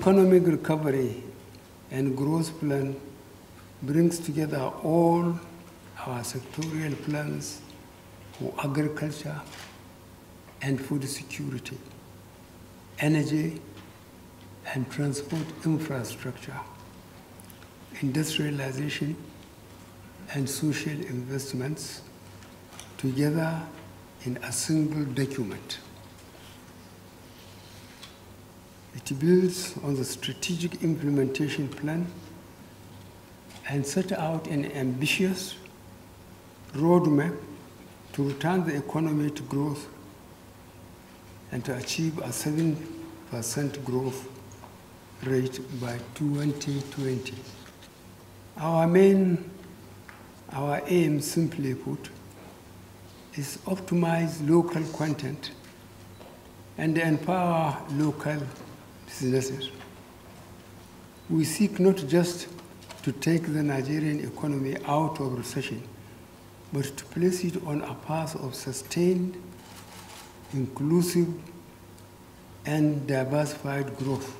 economic recovery and growth plan brings together all our sectorial plans for agriculture and food security, energy and transport infrastructure, industrialization and social investments together in a single document. It builds on the strategic implementation plan and set out an ambitious roadmap to return the economy to growth and to achieve a 7% growth rate by 2020. Our aim, simply put, is optimize local content and empower local businesses. We seek not just to take the Nigerian economy out of recession, but to place it on a path of sustained, inclusive, and diversified growth.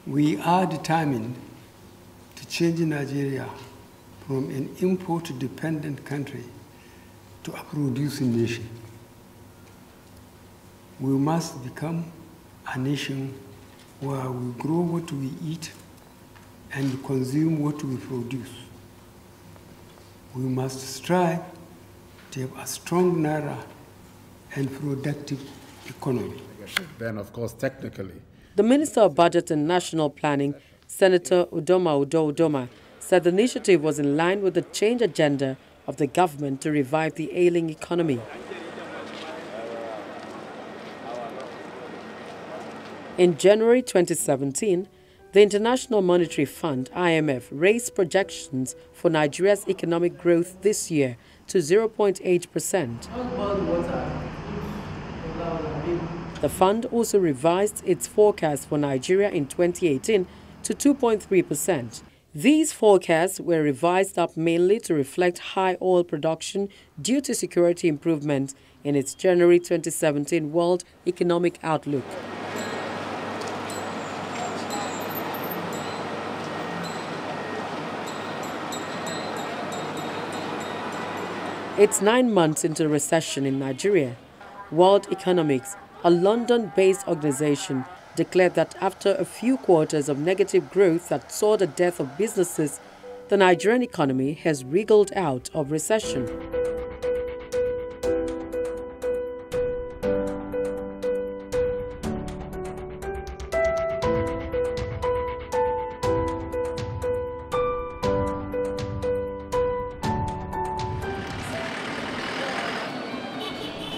We are determined to change Nigeria from an import-dependent country to a producing nation. We must become a nation where we grow what we eat and consume what we produce. We must strive to have a strong naira and productive economy. Then, of course, technically. The Minister of Budget and National Planning, Senator Udoma Udoma, said the initiative was in line with the change agenda of the government to revive the ailing economy. In January 2017, the International Monetary Fund, IMF, raised projections for Nigeria's economic growth this year to 0.8%. The fund also revised its forecast for Nigeria in 2018 to 2.3%. These forecasts were revised up mainly to reflect high oil production due to security improvement in its January 2017 World Economic Outlook. It's 9 months into recession in Nigeria. World Economics, a London-based organization, declared that after a few quarters of negative growth that saw the death of businesses, the Nigerian economy has wriggled out of recession.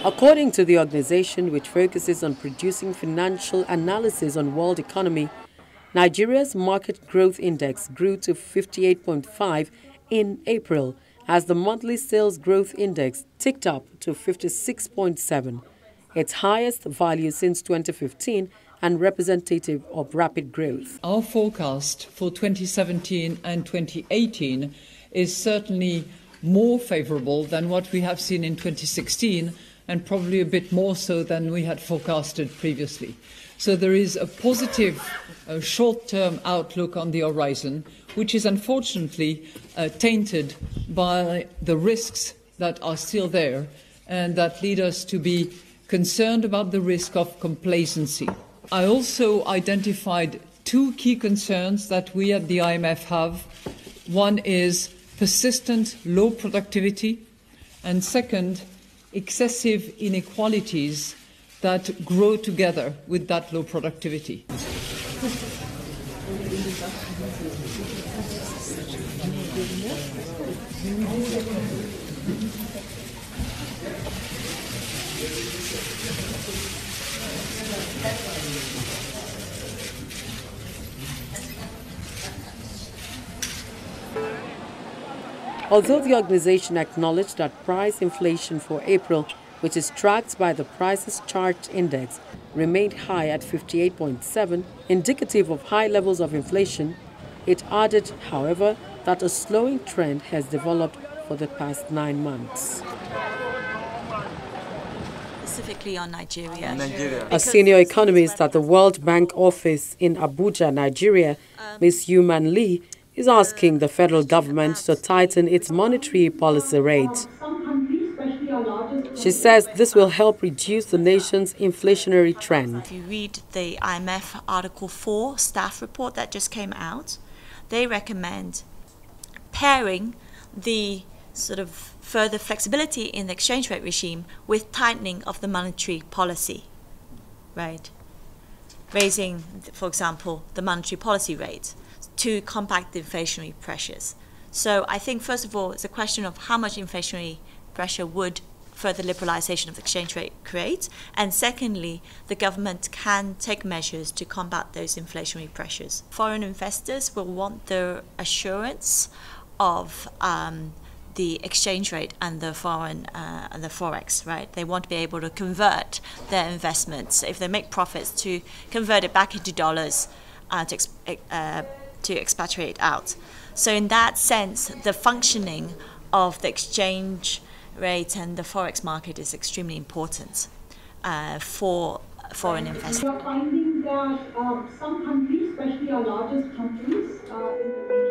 According to the organization, which focuses on producing financial analysis on world economy, Nigeria's market growth index grew to 58.5 in April, as the monthly sales growth index ticked up to 56.7, its highest value since 2015 and representative of rapid growth. Our forecast for 2017 and 2018 is certainly more favorable than what we have seen in 2016, and probably a bit more so than we had forecasted previously. So there is a positive short-term outlook on the horizon, which is unfortunately tainted by the risks that are still there and that lead us to be concerned about the risk of complacency. I also identified two key concerns that we at the IMF have. One is persistent low productivity, and second, excessive inequalities that grow together with that low productivity. Although the organization acknowledged that price inflation for April, which is tracked by the Prices Chart Index, remained high at 58.7, indicative of high levels of inflation, it added, however, that a slowing trend has developed for the past 9 months. specifically on Nigeria. A senior economist at the World Bank office in Abuja, Nigeria, Ms. Yuman Lee, is asking the federal government to tighten its monetary policy rate. She says this will help reduce the nation's inflationary trend. If you read the IMF Article 4 staff report that just came out, they recommend pairing the sort of further flexibility in the exchange rate regime with tightening of the monetary policy, right? Raising, for example, the monetary policy rate to combat the inflationary pressures. So I think, first of all, it's a question of how much inflationary pressure would further liberalization of the exchange rate create, and secondly, the government can take measures to combat those inflationary pressures. Foreign investors will want the assurance of the exchange rate and the foreign and the forex, right? They want to be able to convert their investments, if they make profits, to convert it back into dollars to expatriate out. So in that sense, the functioning of the exchange rate and the forex market is extremely important for foreign investors. We are finding that some countries, especially our largest countries in the region,